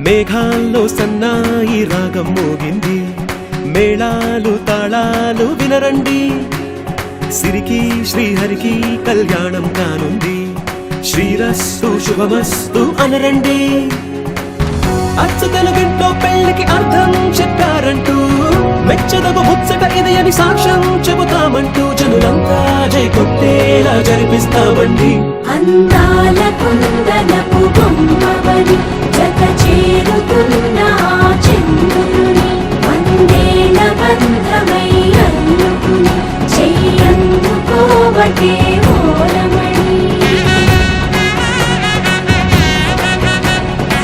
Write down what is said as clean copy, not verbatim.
మేఘాల్లో సన్నాయి రాగం మోగింది, మేళాలు తాళాలు వినరండి, సిరికి శ్రీహరికి కళ్యాణం కానుంది, శ్రీరస్తు శుభమస్తు అనరండి. అచ్చు తెలుగింట్లో పెళ్లికి అర్థం చెప్పారంటూ, మెచ్చదగు ముచ్చట ఇది అని సాక్ష్యం చెబుతామంటూ, జనులంతా జై కొట్టేలా జరిపిస్తామండి. అందాల కుందనపు బొమ్మవని జత చేరుతున్న చంద్రుని, వందేల బంధమై అల్లుకుని చెయ్యందుకోవటే